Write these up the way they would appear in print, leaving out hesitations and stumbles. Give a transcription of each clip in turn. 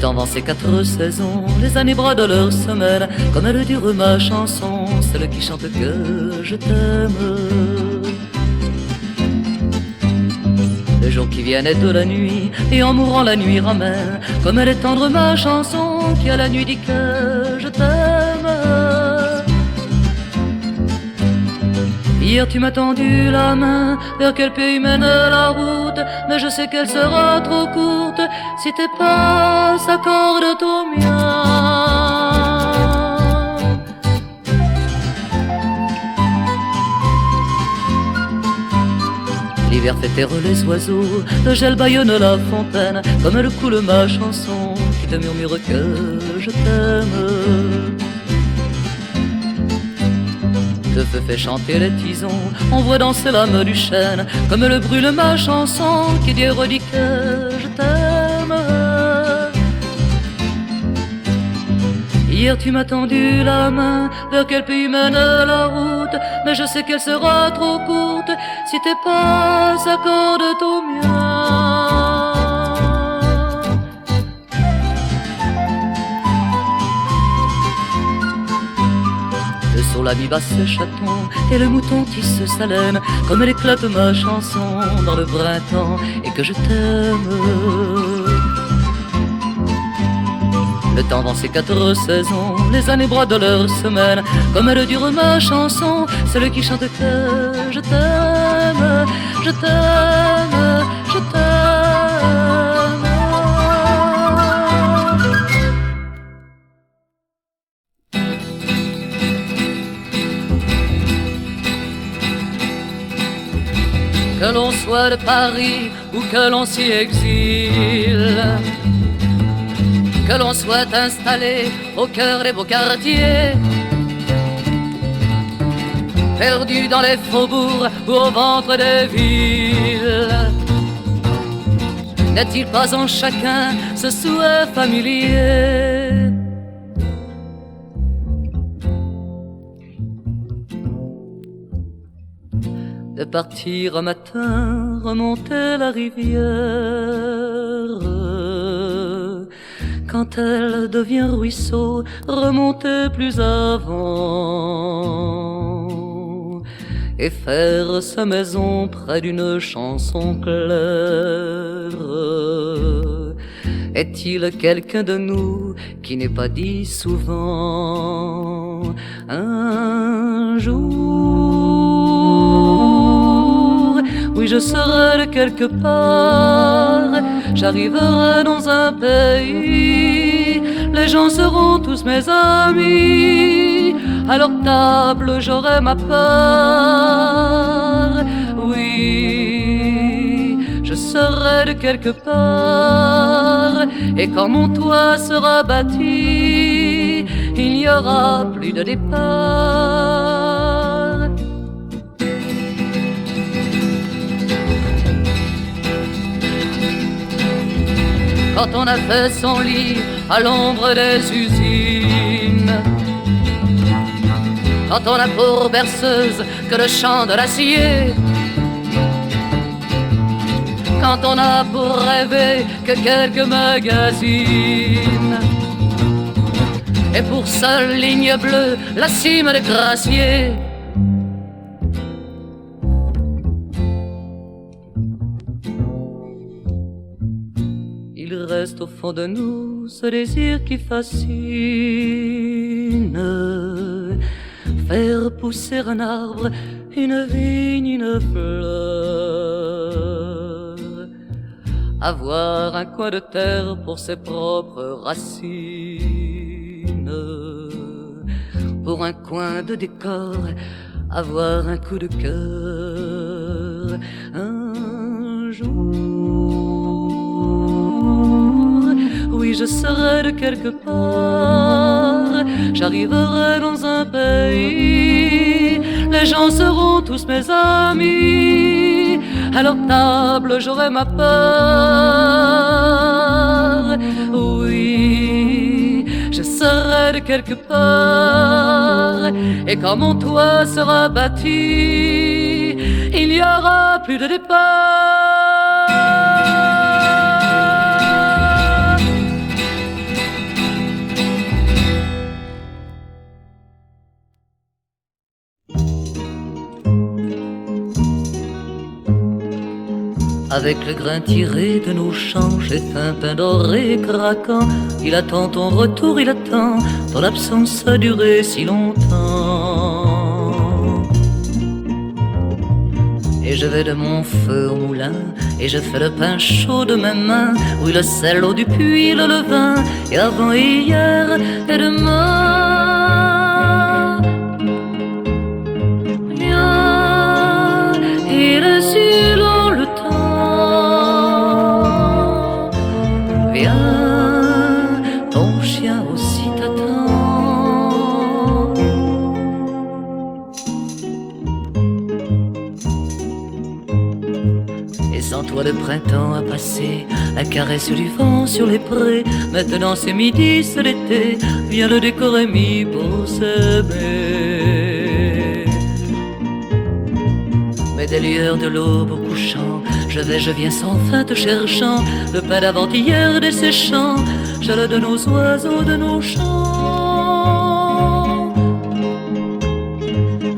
temps vend ses 4 saisons, les années brodent leurs semaines, comme elle dure ma chanson, celle qui chante que je t'aime. Les jours qui viennent et de la nuit, et en mourant la nuit ramène, comme elle est tendre ma chanson, qui à la nuit dit que je t'aime. Hier tu m'as tendu la main, vers quel pays mène la route, mais je sais qu'elle sera trop courte, si tes pas s'accordent au mien. L'hiver fait taire les oiseaux, le gel bâillonne la fontaine, comme elle coule ma chanson, qui te murmure que je t'aime. Le feu fait chanter les tisons, on voit danser l'âme du chêne, comme elle brûle ma chanson, qui dit redit que je t'aime. Hier tu m'as tendu la main, vers quel pays mène la route, mais je sais qu'elle sera trop courte, si tes pas s'accordent au mien. Sur la mi-basse ses chatons et le mouton tisse sa laine, comme elle éclate ma chanson dans le printemps et que je t'aime. Le temps vend ses 4 saisons, les années brodent leurs semaines, comme elle dure ma chanson, celle qui chante que je t'aime, je t'aime, je t'aime. Que l'on soit de Paris ou que l'on s'y exile, que l'on soit installé au cœur des beaux quartiers, perdu dans les faubourgs ou au ventre des villes, n'est-il pas en chacun ce souhait familier? De partir un matin, remonter la rivière, quand elle devient ruisseau, remonter plus avant, et faire sa maison près d'une chanson claire. Est-il quelqu'un de nous qui n'ait pas dit souvent un jour, oui, je serai de quelque part, j'arriverai dans un pays, les gens seront tous mes amis, à leur table j'aurai ma part, oui, je serai de quelque part, et quand mon toit sera bâti, il n'y aura plus de départ. Quand on a fait son lit à l'ombre des usines, quand on a pour berceuse que le chant de l'acier, quand on a pour rêver que quelques magazines, et pour seule ligne bleue la cime des graciers. Il reste au fond de nous ce désir qui fascine, faire pousser un arbre, une vigne, une fleur, avoir un coin de terre pour ses propres racines, pour un coin de décor, avoir un coup de cœur un jour. Oui, je serai de quelque part, j'arriverai dans un pays, les gens seront tous mes amis, à leur table j'aurai ma part. Oui, je serai de quelque part, et quand mon toit sera bâti, il n'y aura plus de départ. Avec le grain tiré de nos champs, j'ai un pain doré craquant. Il attend ton retour, il attend, ton absence a duré si longtemps. Et je vais de mon feu au moulin, et je fais le pain chaud de mes mains. Oui, le sel, l'eau du puits, le levain, et avant et hier et demain. Viens, il est si long le temps. Viens, ton chien aussi t'attend. Sans toi le printemps a passé, la caresse du vent sur les prés. Maintenant c'est midi, c'est l'été, viens le décorer mi pour s'aimer. Mais des lueurs de l'aube au couchant, je viens sans fin te cherchant. Le pain d'avant-hier desséchant, gèle de nos oiseaux, de nos chants.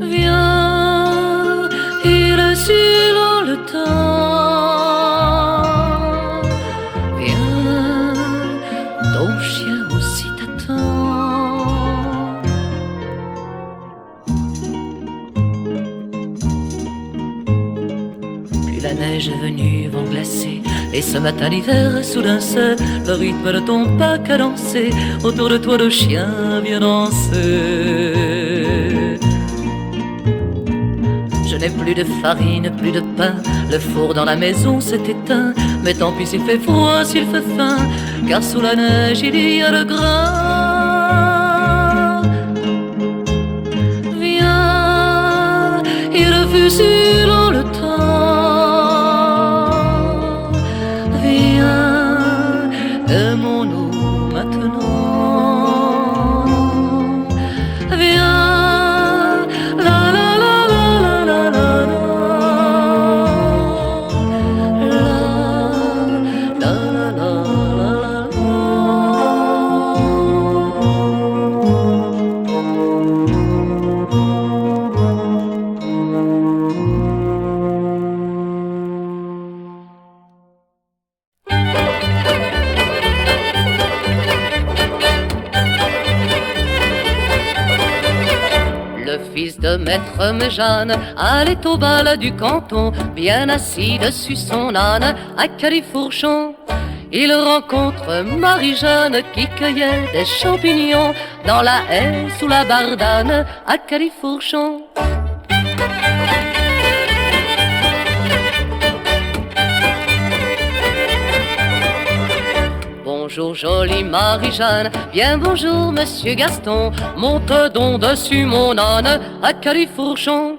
Viens, il est si long le temps. La neige est venue vent glacé, et ce matin d'hiver soudain c'est le rythme de ton pas cadencé. Autour de toi le chien vient danser. Je n'ai plus de farine, plus de pain, le four dans la maison s'est éteint. Mais tant pis s'il fait froid, s'il fait faim, car sous la neige il y a le grain. Viens, il fut si long le temps. Aimons-nous maintenant. Viens, la la la la la la la la la la Fils de maître Méjeanne allait au bal du canton, bien assis dessus son âne à Califourchon. Il rencontre Marie-Jeanne qui cueillait des champignons dans la haie sous la bardane à Califourchon. Bonjour jolie Marie-Jeanne, bien bonjour monsieur Gaston, monte donc dessus mon âne à Califourchon.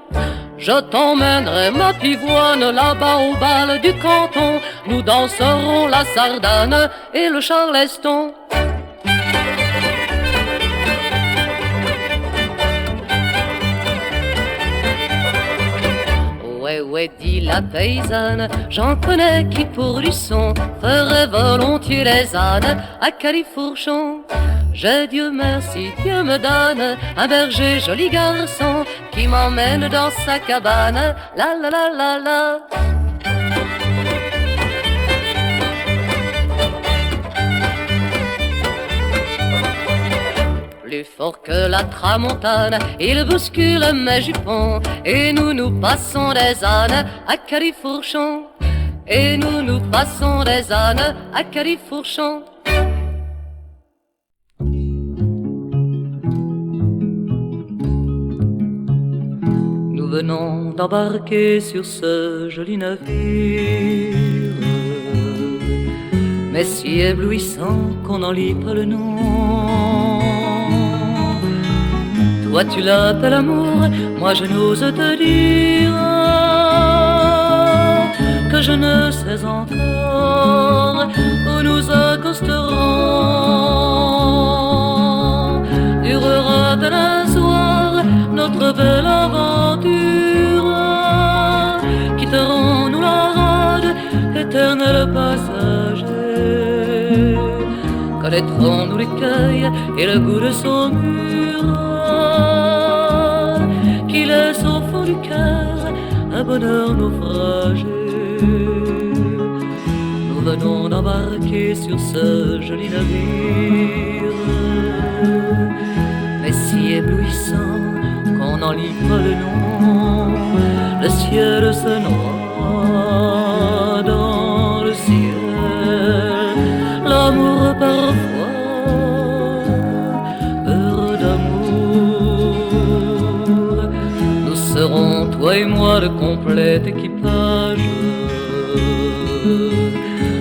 Je t'emmènerai ma pivoine là-bas au bal du canton, nous danserons la sardane et le charleston. Ouais, dit la paysanne, j'en connais qui pour du son ferait volontiers les ânes à Califourchon. J'ai Dieu merci, Dieu me donne un berger joli garçon qui m'emmène dans sa cabane, la la la la la. Plus fort que la tramontane, il bouscule mes jupons, et nous passons des ânes à Califourchon. Et nous passons des ânes à Califourchon. Nous venons d'embarquer sur ce joli navire, mais si éblouissant qu'on n'en lit pas le nom. Toi tu l'appelles amour, moi je n'ose te dire que je ne sais encore où nous accosterons. Durera-t-elle un soir notre belle aventure? Quitterons-nous la rade, éternel passager? Connaîtrons-nous l'écueil et le goût de son mur qui laisse au fond du cœur un bonheur naufragé? venons d'embarquer sur ce joli navire, mais si éblouissant qu'on en lit pas le nom. Le ciel se noie dans le ciel, l'amour parfois heureux d'amour. Nous serons, toi et moi, le complet équipage.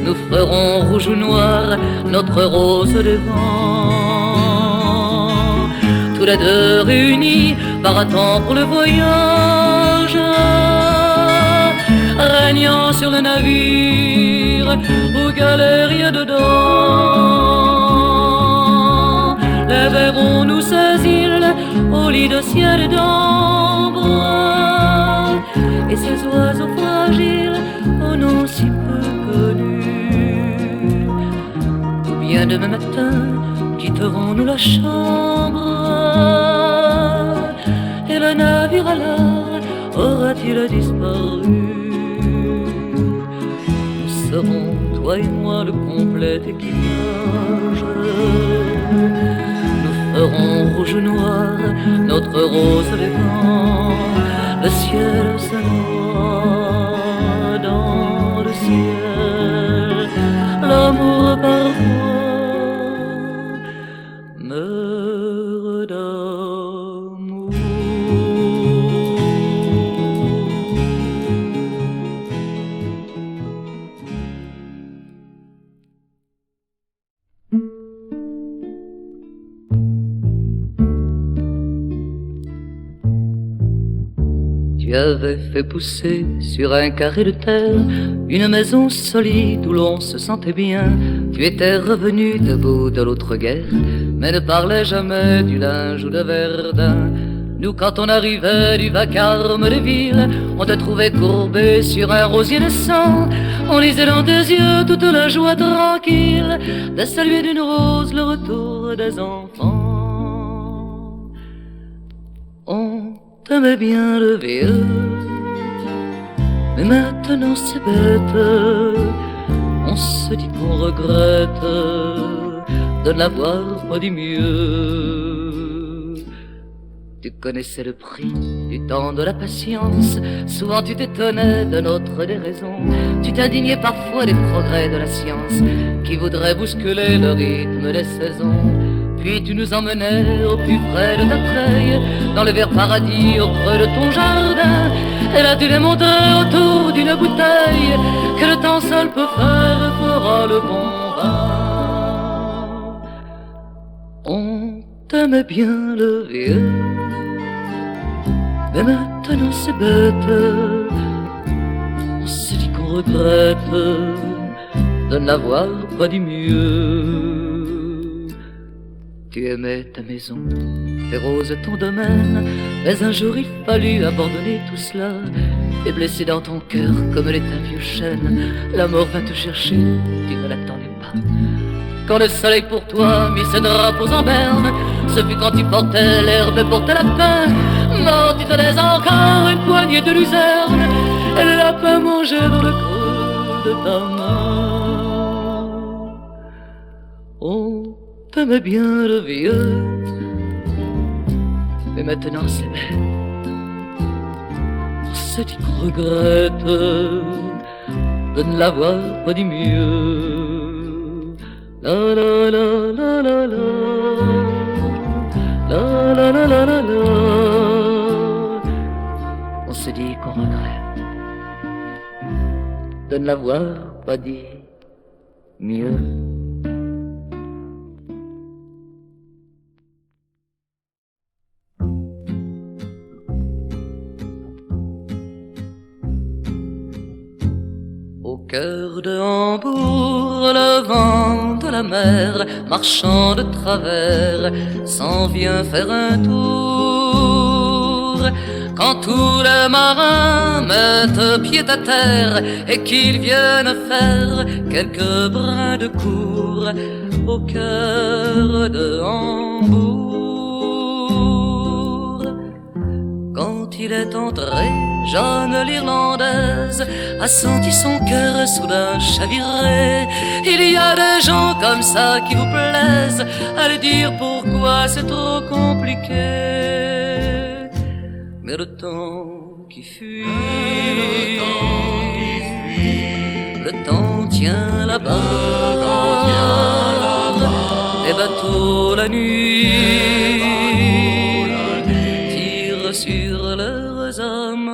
Nous ferons rouge ou noir notre rose des vents, tous les deux réunis par un temps pour le voyage, régnant sur le navire ou galériens dedans. Lèverons-nous ces îles au lit de ciel et d'ambre, et ces oiseaux fragiles au nom si peu connu. Ou bien demain matin quitterons-nous la chambre, et le navire alors aura-t-il disparu? Nous serons, toi et moi, le complet équipage. Nous ferons rouge ou noir notre rose des vents. Le ciel se noie dans le ciel, l'amour parfois meurt d'amour. Tu avais fait pousser sur un carré de terre une maison solide où l'on se sentait bien. Tu étais revenu debout de l'autre guerre, mais ne parlais jamais du linge ou de Verdun. Nous, quand on arrivait du vacarme des villes, on te trouvait courbé sur un rosier naissant. On lisait dans tes yeux toute la joie tranquille de saluer d'une rose le retour des enfants. On t'aimait bien le vieux, mais maintenant c'est bête. On se dit qu'on regrette de n'avoir pas dit mieux. Tu connaissais le prix du temps de la patience. Souvent tu t'étonnais de notre déraison. Tu t'indignais parfois des progrès de la science qui voudraient bousculer le rythme des saisons. Puis tu nous emmenais au plus près de ta treille, dans le vert paradis au creux de ton jardin. Et là tu les montrais autour d'une bouteille que le temps seul peut faire et fera le bon vin. On t'aimait bien le vieux, mais maintenant c'est bête. On se dit qu'on regrette de n'avoir pas dit mieux. Tu aimais ta maison, tes roses, ton domaine, mais un jour il fallut abandonner tout cela. Et blessé dans ton cœur comme l'est un vieux chêne, la mort vint te chercher, tu ne l'attendais pas. Quand le soleil pour toi mit ses drapeaux en berne, ce fut quand tu portais l'herbe et portais la pain. Mort, tu tenais encore une poignée de luzerne, et le lapin mangeait dans le creux de ta main. On t'aimait bien le vieux, mais maintenant c'est bête. On se dit qu'on regrette de ne l'avoir pas dit mieux. La la la la la la, la la la la la la. On se dit qu'on regrette de ne l'avoir pas dit mieux. Au cœur de Hambourg, le vent de la mer, marchant de travers, s'en vient faire un tour. Quand tous les marins mettent pied à terre et qu'ils viennent faire quelques brins de cour au cœur de Hambourg. Quand il est entré Jeanne l'Irlandaise a senti son cœur soudain chavirer. Il y a des gens comme ça qui vous plaisent, allez dire pourquoi c'est trop compliqué. Mais le temps qui fuit, le temps tient là-bas, les bateaux la nuit tirent sur leurs amarres,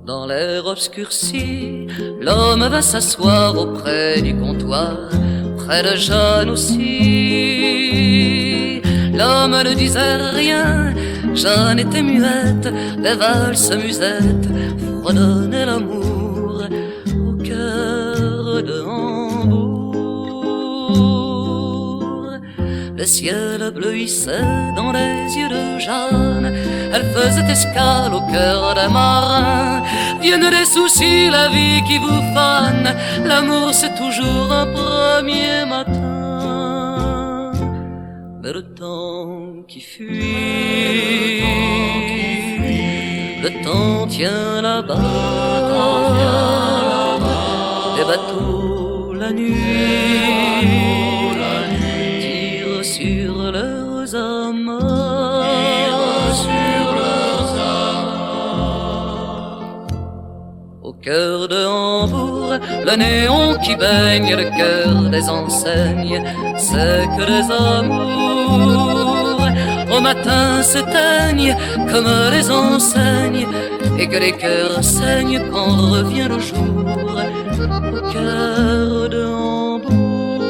Dans l'air obscurci, l'homme va s'asseoir auprès du comptoir, près de Jeanne aussi. L'homme ne disait rien, Jeanne était muette, les valses musettes fredonnaient l'amour au cœur de Hambourg. Le ciel bleuissait dans les yeux de Jeanne, elle faisait escale au cœur des marins. Viennent les soucis, la vie qui vous fane, l'amour c'est toujours un premier matin. Mais le temps qui fuit, le temps tient là-bas, les bateaux la nuit tirent sur leurs amarres, Au cœur de Hambourg, le néon qui baigne le cœur des enseignes, c'est que les amours au matin s'éteignent comme les enseignes, et que les cœurs saignent quand revient le jour. Au cœur de Hambourg,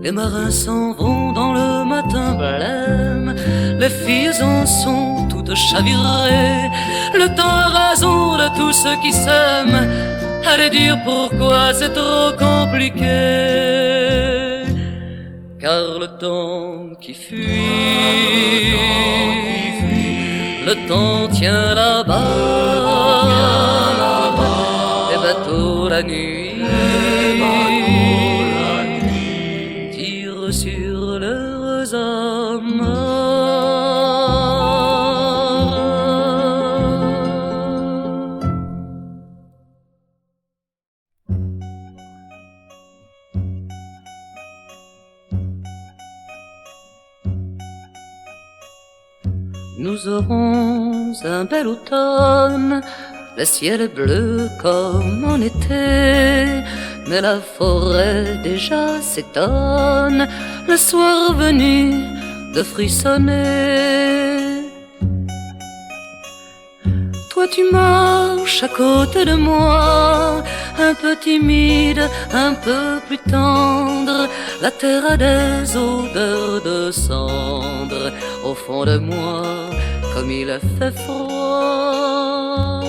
les marins s'en vont dans le matin blême, les filles en sont toutes chavirées. Le temps a raison de tous ceux qui s'aiment, allez dire pourquoi c'est trop compliqué. Car le temps qui fuit, le temps tient là-bas, les bateaux la nuit tirent sur leurs amarres. Nous aurons un bel automne, le ciel est bleu comme en été, mais la forêt déjà s'étonne, le soir venu de frissonner. Toi tu marches à côté de moi, un peu timide, un peu plus tendre, la terre a des odeurs de cendre, au fond de moi, comme il a fait froid.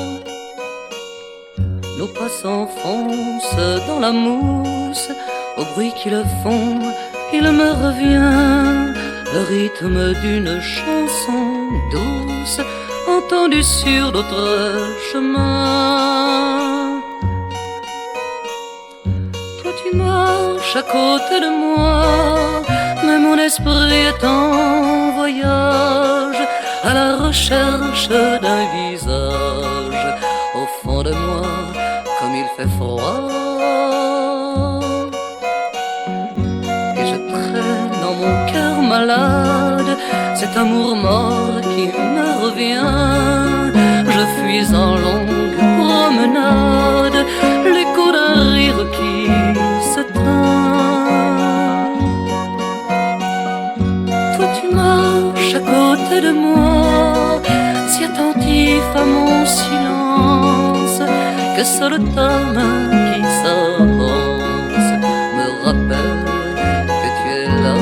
Nos pas s'enfoncent dans la mousse, au bruit qu'ils font, il me revient le rythme d'une chanson douce, entendue sur d'autres chemins. Toi tu marches à côté de moi, mais mon esprit est en voyage, à la recherche d'un visage, au fond de moi, comme il fait froid. Et je traîne dans mon cœur malade cet amour mort qui me revient. Je fuis en longue promenade, l'écho d'un rire qui s'éteint. Toi tu marches à côté de moi, si attentif à mon silence, que seule ta main qui s'avance me rappelle que tu es là.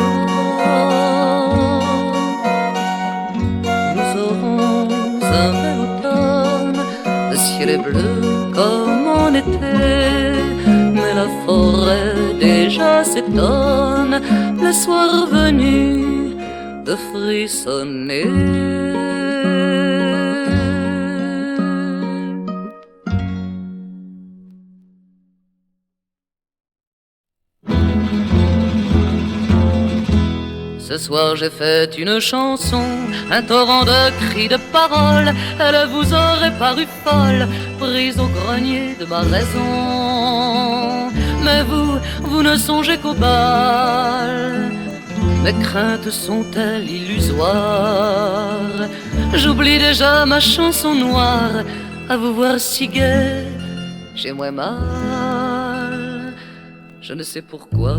Nous aurons un bel automne, le ciel est bleu comme en été, mais la forêt déjà s'étonne, le soir venu de frissonner. soir j'ai fait une chanson, un torrent de cris, de paroles. Elle vous aurait paru folle, prise au grenier de ma raison. Mais vous ne songez qu'au bal. Mes craintes sont-elles illusoires? J'oublie déjà ma chanson noire. À vous voir si gai, j'ai moins mal. Je ne sais pourquoi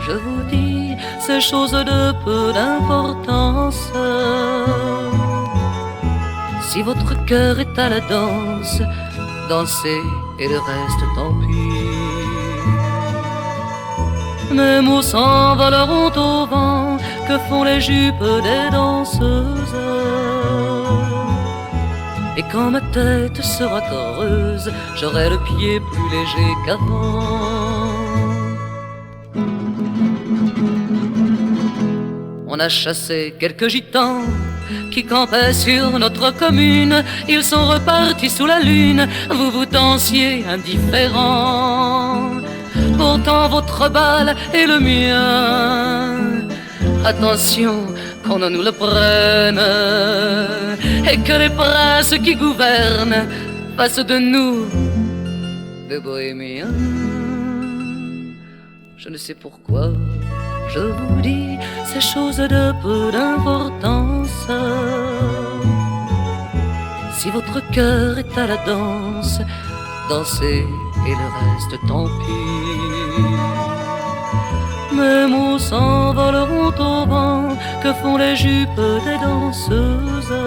je vous dis ces choses de peu d'importance. Si votre cœur est à la danse, dansez et le reste tant pis. Mes mots s'envoleront au vent, que font les jupes des danseuses. Et quand ma tête sera creuse, j'aurai le pied plus léger qu'avant. On a chassé quelques gitans qui campaient sur notre commune. Ils sont repartis sous la lune, vous vous dansiez indifférent. Pourtant votre bal est le mien. Attention qu'on ne nous le prenne, et que les princes qui gouvernent fassent de nous des bohémiens. Je ne sais pourquoi je vous dis ces choses de peu d'importance. Si votre cœur est à la danse, dansez et le reste tant pis. Mes mots s'envoleront au vent, que font les jupes des danseuses.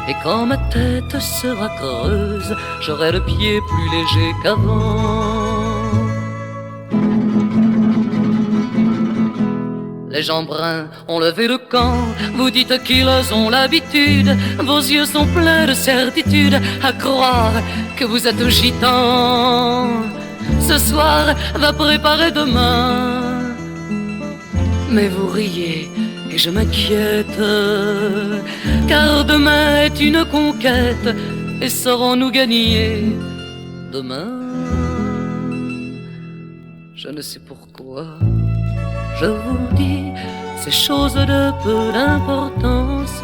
Et quand ma tête sera creuse, j'aurai le pied plus léger qu'avant. Les gens bruns ont levé le camp, vous dites qu'ils ont l'habitude. Vos yeux sont pleins de certitude, à croire que vous êtes gitan. Ce soir va préparer demain. Mais vous riez et je m'inquiète, car demain est une conquête. Et saurons-nous gagner demain? Je ne sais pourquoi je vous dis ces choses de peu d'importance.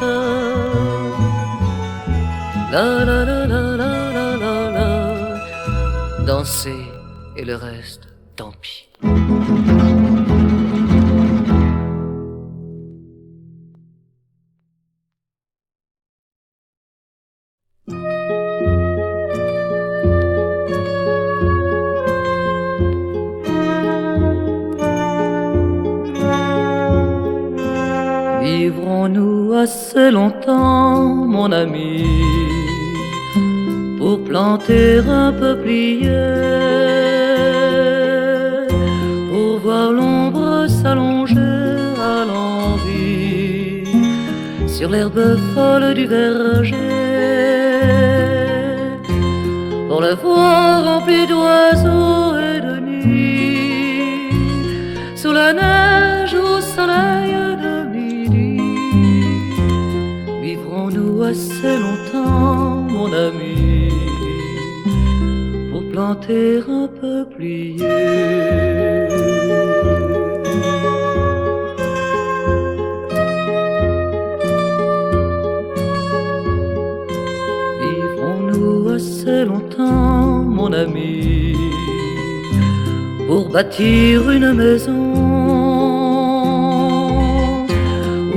La la la la la la la la. Dansez et le reste, tant pis. Vivrons-nous assez longtemps, mon ami, pour planter un peuplier, pour voir l'ombre s'allonger à l'envi sur l'herbe folle du verger, pour le voir rempli d'oiseaux et de nids, sous la neige au soleil de midi. Vivrons-nous assez longtemps, mon ami, pour planter un peuplier? Vivrons-nous assez longtemps, mon ami, pour bâtir une maison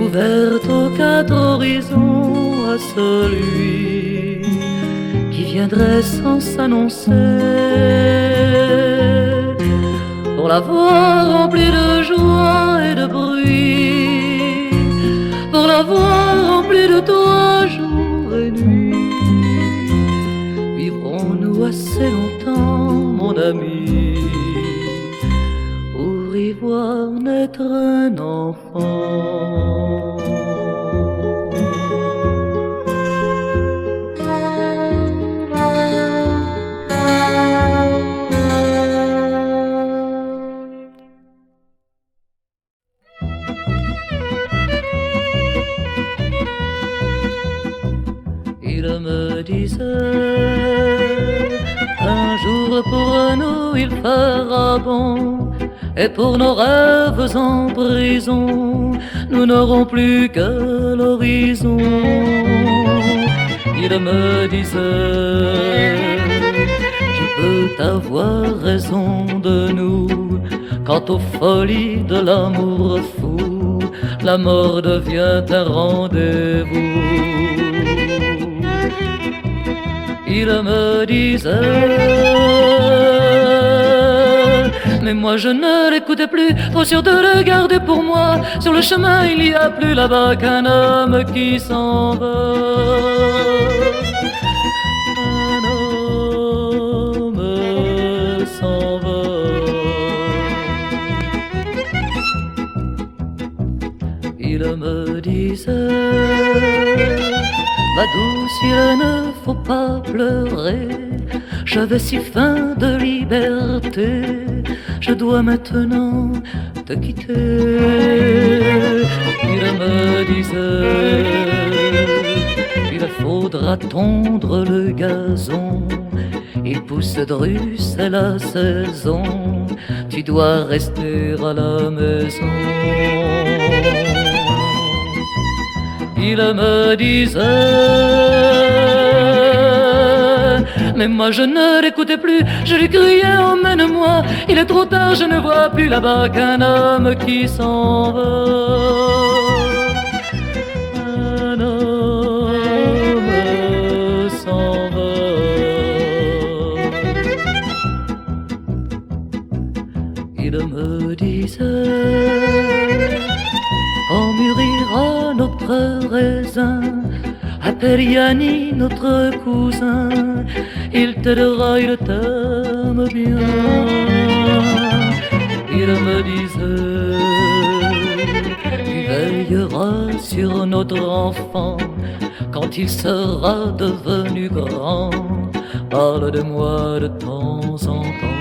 ouverte aux quatre horizons, à celui qui viendrait sans s'annoncer, pour la voir remplie de joie et de bruit, pour la voir remplie de toi jour et nuit. Vivrons-nous assez longtemps, mon ami, pour y voir naître un enfant? Il me disait, un jour pour nous il fera bon Et pour nos rêves en prison, nous n'aurons plus que l'horizon. Il me disait, je peux avoir raison de nous, quant aux folies de l'amour fou, la mort devient un rendez-vous. Il me disait, mais moi je ne l'écoutais plus, trop sûr de le garder pour moi. Sur le chemin il n'y a plus là-bas qu'un homme qui s'en va. Un homme s'en va. Il me disait, va douce, il ne faut pas pleurer, j'avais si faim de liberté, je dois maintenant te quitter. Il me disait, il faudra tondre le gazon, il pousse dru, c'est la saison, tu dois rester à la maison. Il me disait, mais moi je ne l'écoutais plus, je lui criais emmène-moi, il est trop tard, je ne vois plus là-bas qu'un homme qui s'en va. Un homme s'en va. Il me disait, quand mûrira notre raisin, appelle Yanni notre cousin, il t'aidera, il t'aime bien. Il me disait, tu veilleras sur notre enfant quand il sera devenu grand, parle de moi de temps en temps.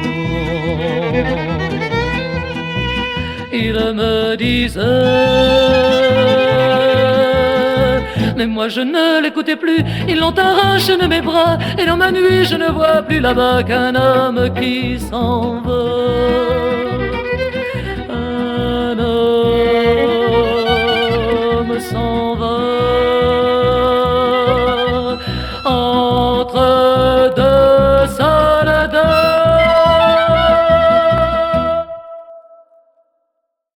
Il me disait, mais moi je ne l'écoutais plus, ils l'ont arraché de mes bras, et dans ma nuit je ne vois plus là-bas qu'un homme qui s'en va.